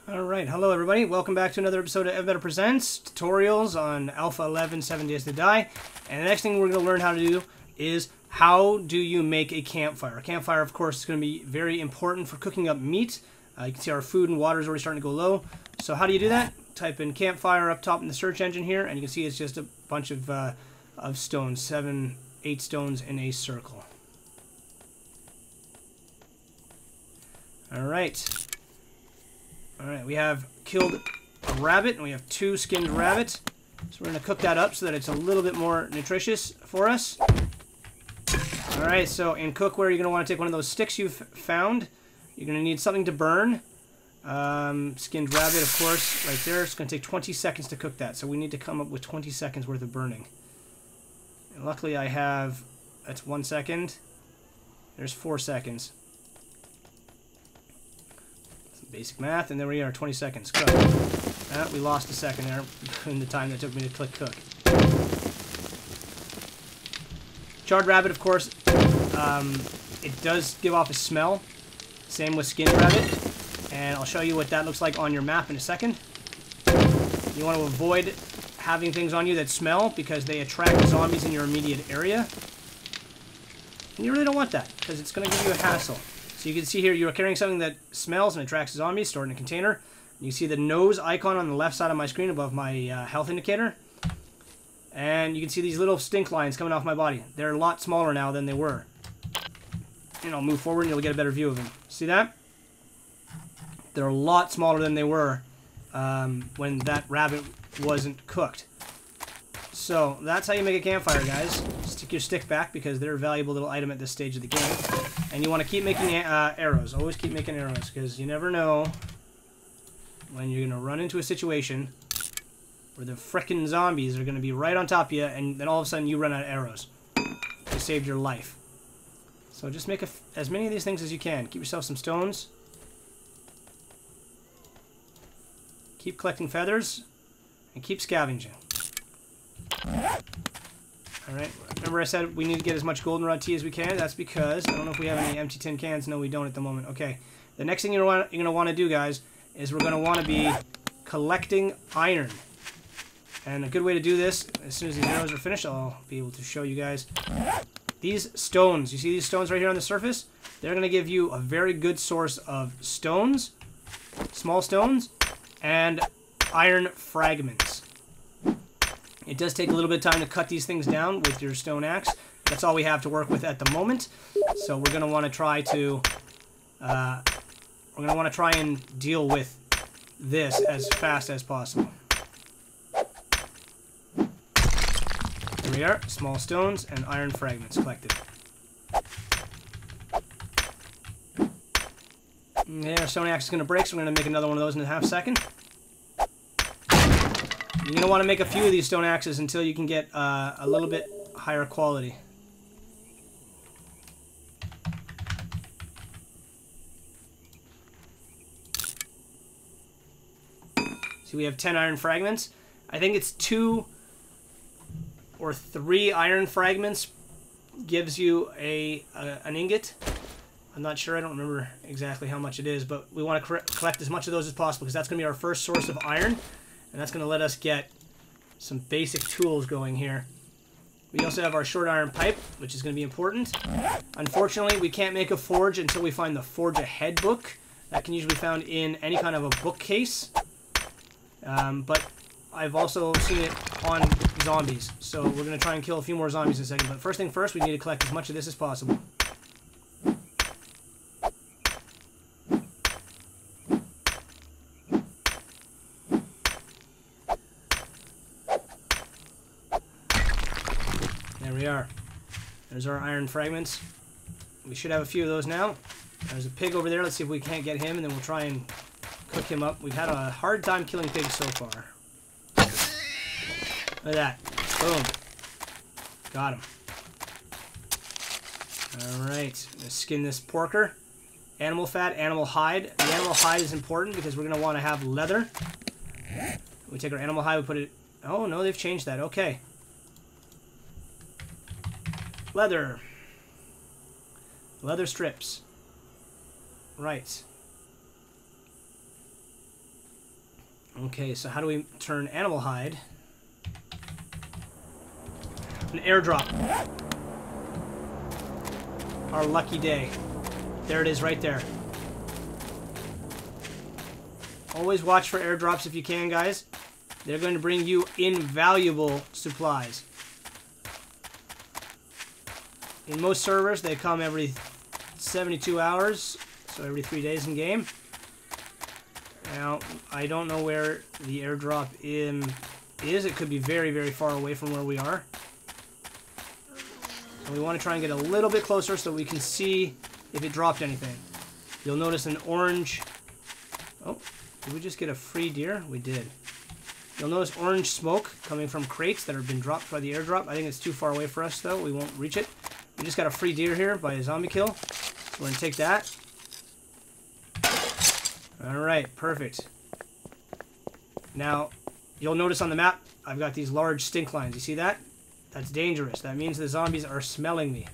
Alright, hello everybody. Welcome back to another episode of Evbetter Presents tutorials on Alpha 11 7 Days to Die. And the next thing we're going to learn how to do is how do you make a campfire. A campfire, of course, is going to be very important for cooking up meat. You can see our food and water is already starting to go low. So how do you do that? Type in campfire up top in the search engine here, and you can see it's just a bunch of stones, 7, 8 stones in a circle. Alright. Alright, we have killed a rabbit, and we have 2 skinned rabbits. So we're going to cook that up so that it's a little bit more nutritious for us. Alright, so in cookware, you're going to want to take one of those sticks you've found. You're going to need something to burn. Skinned rabbit, of course, right there. It's going to take 20 seconds to cook that, so we need to come up with 20 seconds worth of burning. And luckily I have... that's 1 second. There's 4 seconds. Basic math, and there we are, 20 seconds. Cook. We lost a second there in the time that took me to click cook. Charred rabbit, of course, it does give off a smell. Same with skinned rabbit, and I'll show you what that looks like on your map in a second. You want to avoid having things on you that smell because they attract zombies in your immediate area. And you really don't want that because it's going to give you a hassle. So you can see here you're carrying something that smells and attracts zombies, stored in a container. You see the nose icon on the left side of my screen above my health indicator. And you can see these little stink lines coming off my body. They're a lot smaller now than they were. And I'll move forward and you'll get a better view of them. See that? They're a lot smaller than they were when that rabbit wasn't cooked. So that's how you make a campfire, guys. Stick your stick back because they're a valuable little item at this stage of the game. And you want to keep making arrows. Always keep making arrows because you never know when you're going to run into a situation where the frickin' zombies are going to be right on top of you and then all of a sudden you run out of arrows. You saved your life. So just make as many of these things as you can. Keep yourself some stones. Keep collecting feathers and keep scavenging. Alright, remember I said we need to get as much goldenrod tea as we can? That's because, I don't know if we have any empty tin cans. No, we don't at the moment. Okay, the next thing you're going to want to do, guys, is we're going to want to be collecting iron. And a good way to do this, as soon as these arrows are finished, I'll be able to show you guys. These stones, you see these stones right here on the surface? They're going to give you a very good source of stones, small stones, and iron fragments. It does take a little bit of time to cut these things down with your stone axe. That's all we have to work with at the moment. So we're going to want to try to and deal with this as fast as possible. There we are, small stones and iron fragments collected. Yeah, our stone axe is going to break, so we're going to make another one of those in a half second. You're going to want to make a few of these stone axes until you can get a little bit higher quality. See, we have 10 iron fragments. I think it's 2 or 3 iron fragments gives you an ingot. I'm not sure. I don't remember exactly how much it is, but we want to collect as much of those as possible because that's going to be our first source of iron. And that's going to let us get some basic tools going here. We also have our short iron pipe, which is going to be important. Unfortunately, we can't make a forge until we find the Forge Ahead book. That can usually be found in any kind of a bookcase. But I've also seen it on zombies. So we're going to try and kill a few more zombies in a second. But first thing first, we need to collect as much of this as possible. There we are. There's our iron fragments. We should have a few of those now. There's a pig over there. Let's see if we can't get him, and then we'll try and cook him up. We've had a hard time killing pigs so far. Look at that. Boom. Got him. Alright. Let's skin this porker. Animal fat, animal hide. The animal hide is important because we're going to want to have leather. We take our animal hide, we put it... oh, no, they've changed that. Okay. Leather. Leather strips. Right. Okay, so how do we turn animal hide? An airdrop. Our lucky day. There it is right there. Always watch for airdrops if you can, guys. They're going to bring you invaluable supplies. In most servers, they come every 72 hours, so every 3 days in game. Now, I don't know where the airdrop is. It could be very, very far away from where we are. And we want to try and get a little bit closer so we can see if it dropped anything. You'll notice an orange... Oh, did we just get a free deer? We did. You'll notice orange smoke coming from crates that have been dropped by the airdrop. I think it's too far away for us, though. We won't reach it. We just got a free deer here by a zombie kill. So we're going to take that. Alright, perfect. Now, you'll notice on the map, I've got these large stink lines. You see that? That's dangerous. That means the zombies are smelling me.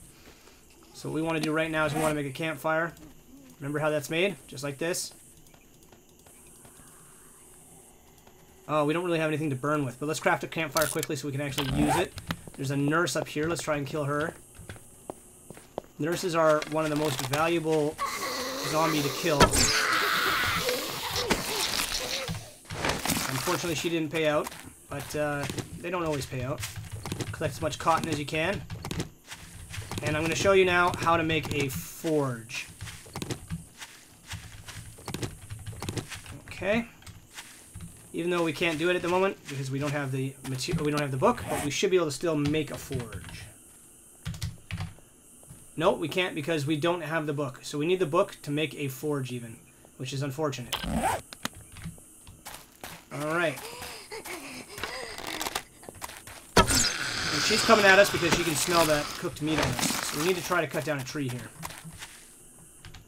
So what we want to do right now is we want to make a campfire. Remember how that's made? Just like this. Oh, we don't really have anything to burn with, but let's craft a campfire quickly so we can actually use it. There's a nurse up here. Let's try and kill her. Nurses are one of the most valuable zombie to kill. Unfortunately, she didn't pay out, but they don't always pay out. Collect as much cotton as you can. And I'm going to show you now how to make a forge. Okay. Even though we can't do it at the moment because we don't have the material, we don't have the book, but we should be able to still make a forge. No, we can't because we don't have the book. So we need the book to make a forge even, which is unfortunate. Alright. And she's coming at us because she can smell that cooked meat on us. So we need to try to cut down a tree here.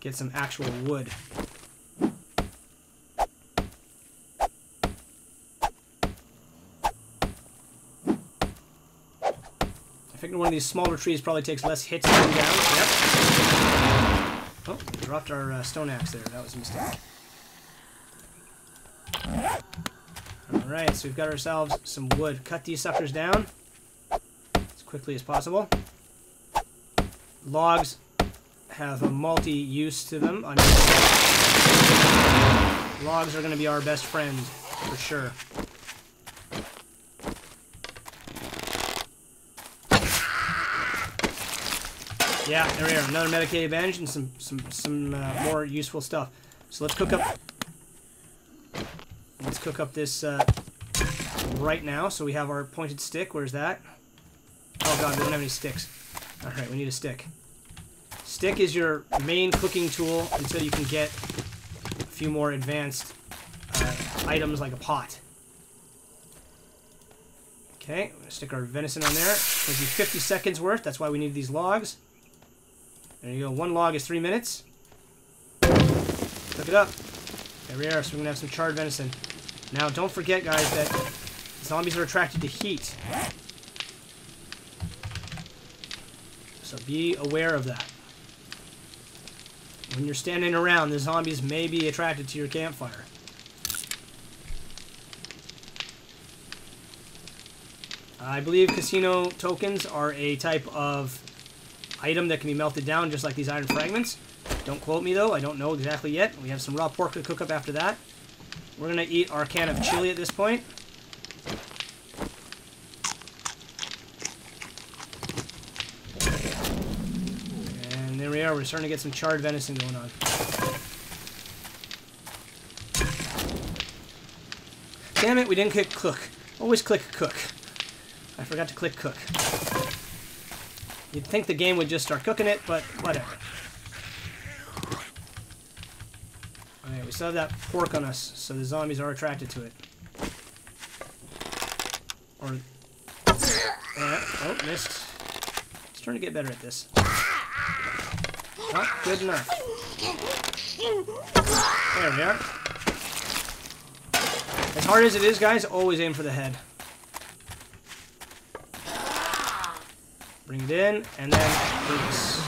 Get some actual wood. I think one of these smaller trees probably takes less hits to come down. Yep. Oh, we dropped our stone axe there. That was a mistake. Alright, so we've got ourselves some wood. Cut these suckers down as quickly as possible. Logs have a multi-use to them. I mean, logs are going to be our best friend, for sure. Yeah, there we are. Another medicated bandage and some more useful stuff. So let's cook up. Let's cook up this right now. So we have our pointed stick. Where's that? Oh god, we don't have any sticks. All right, we need a stick. Stick is your main cooking tool until you can get a few more advanced items like a pot. Okay, we're gonna stick our venison on there. Gives you 50 seconds worth. That's why we need these logs. There you go. One log is 3 minutes. Cook it up. There we are. So we're going to have some charred venison. Now, don't forget, guys, that zombies are attracted to heat. So be aware of that. When you're standing around, the zombies may be attracted to your campfire. I believe casino tokens are a type of item that can be melted down just like these iron fragments. Don't quote me though, I don't know exactly yet. We have some raw pork to cook up after that. We're gonna eat our can of chili at this point. And there we are, we're starting to get some charred venison going on. Damn it, we didn't click cook. Always click cook. I forgot to click cook. You'd think the game would just start cooking it, but whatever. Alright, we still have that pork on us, so the zombies are attracted to it. Or... oh, missed. Just trying to get better at this. Not good enough. There we are. As hard as it is, guys, always aim for the head. Bring it in, and then release.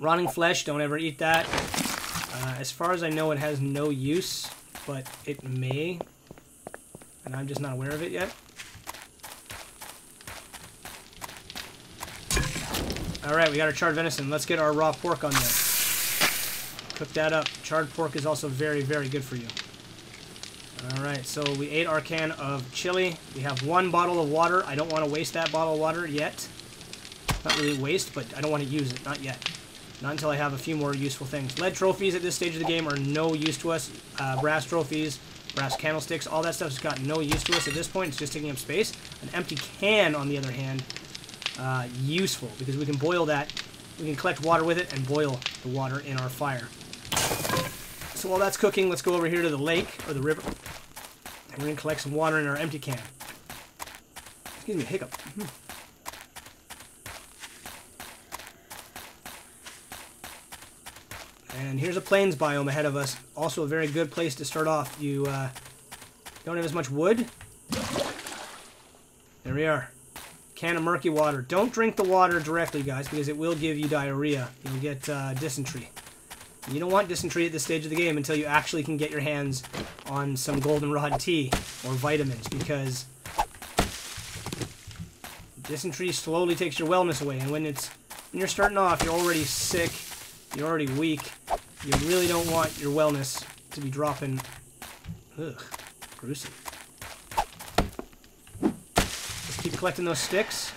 Rotting flesh, don't ever eat that. As far as I know, it has no use, but it may, and I'm just not aware of it yet. Alright, we got our charred venison. Let's get our raw pork on there. Cook that up. Charred pork is also very, very good for you. Alright, so we ate our can of chili. We have 1 bottle of water. I don't want to waste that bottle of water yet. Not really waste, but I don't want to use it. Not yet. Not until I have a few more useful things. Lead trophies at this stage of the game are no use to us. Brass trophies, brass candlesticks, all that stuff's got no use to us at this point. It's just taking up space. An empty can, on the other hand, useful, because we can boil that. We can collect water with it and boil the water in our fire. So while that's cooking, let's go over here to the lake, or the river, and we're going to collect some water in our empty can. Excuse me, hiccup. And here's a plains biome ahead of us. Also a very good place to start off. You don't have as much wood. There we are. Can of murky water. Don't drink the water directly, guys, because it will give you diarrhea. You'll get dysentery. You don't want dysentery at this stage of the game until you actually can get your hands on some goldenrod tea or vitamins, because dysentery slowly takes your wellness away. And when you're starting off, you're already sick, you're already weak. You really don't want your wellness to be dropping. Ugh, gruesome. Let's keep collecting those sticks.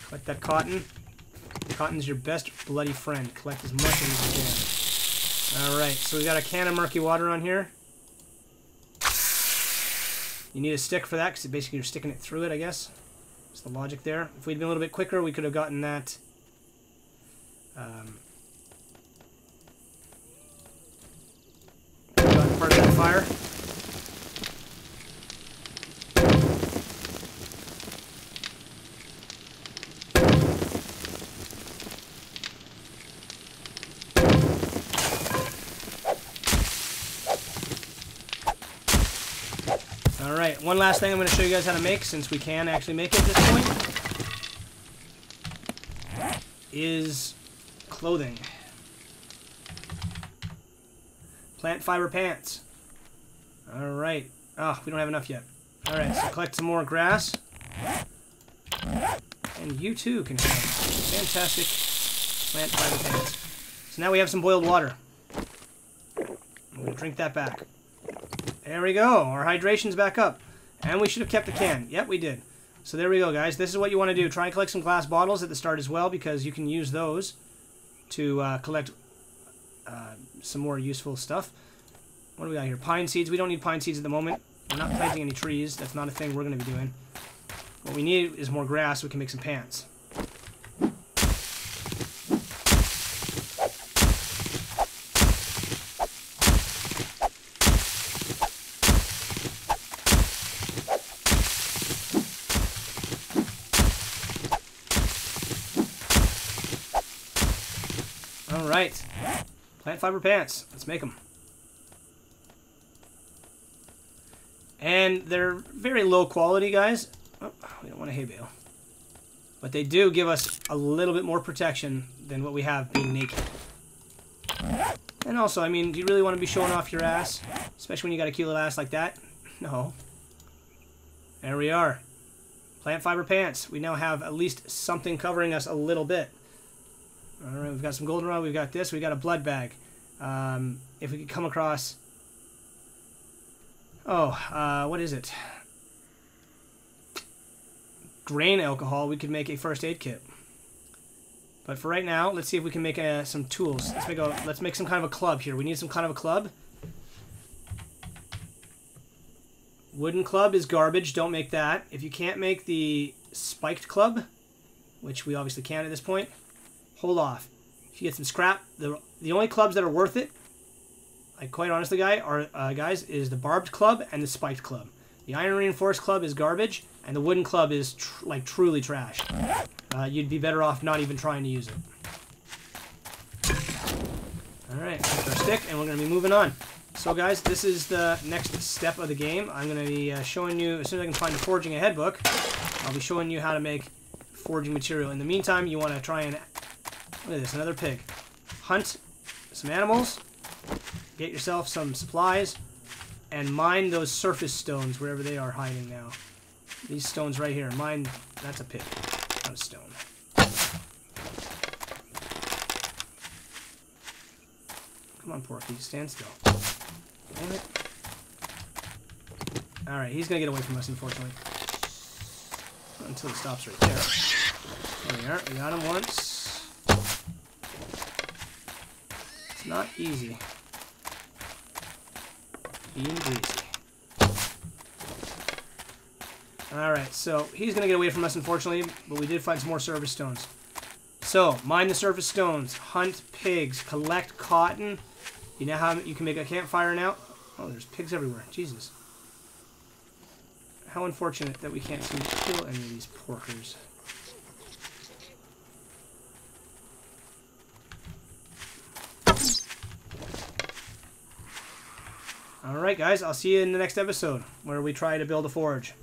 Collect that cotton. Cotton's your best bloody friend. Collect as much as you can. Alright, so we got a can of murky water on here. You need a stick for that, because basically you're sticking it through it, I guess. That's the logic there. If we'd been a little bit quicker, we could have gotten that. Gotten part of that fire. Alright, one last thing I'm going to show you guys how to make, since we can actually make it at this point, is clothing. Plant fiber pants. Alright. Oh, we don't have enough yet. Alright, so collect some more grass. And you too can have fantastic plant fiber pants. So now we have some boiled water. I'm going to drink that back. There we go. Our hydration's back up. And we should have kept the can. Yep, we did. So there we go, guys. This is what you want to do. Try and collect some glass bottles at the start as well, because you can use those to collect some more useful stuff. What do we got here? Pine seeds. We don't need pine seeds at the moment. We're not planting any trees. That's not a thing we're going to be doing. What we need is more grass so we can make some pants. Alright, plant fiber pants. Let's make them. And they're very low quality, guys. Oh, we don't want a hay bale. But they do give us a little bit more protection than what we have being naked. And also, I mean, do you really want to be showing off your ass? Especially when you got a cute little ass like that? No. There we are. Plant fiber pants. We now have at least something covering us a little bit. Alright, we've got some goldenrod, we've got this, we've got a blood bag. If we could come across... Oh, what is it? Grain alcohol, we could make a first aid kit. But for right now, let's see if we can make some tools. Let's make some kind of a club here. We need some kind of a club. Wooden club is garbage, don't make that. If you can't make the spiked club, which we obviously can't at this point, hold off. If you get some scrap, the only clubs that are worth it, like quite honestly, guys, is the barbed club and the spiked club. The iron reinforced club is garbage, and the wooden club is like truly trash. You'd be better off not even trying to use it. Alright, that's our stick, and we're going to be moving on. So guys, this is the next step of the game. I'm going to be showing you, as soon as I can find the Forging Ahead book, I'll be showing you how to make foraging material. In the meantime, you want to try and... Look at this, another pig. Hunt some animals. Get yourself some supplies. And mine those surface stones wherever they are hiding now. These stones right here. Mine... That's a pig. Not a stone. Come on, Porky. Stand still. Damn it. Alright, he's gonna get away from us, unfortunately. Until he stops right there. There we are. We got him once. It's not easy. Being greasy. Alright, so he's gonna get away from us, unfortunately, but we did find some more surface stones. So, mine the surface stones, hunt pigs, collect cotton. You know how you can make a campfire now? Oh, there's pigs everywhere. Jesus. How unfortunate that we can't seem to kill any of these porkers. Alright guys, I'll see you in the next episode where we try to build a forge.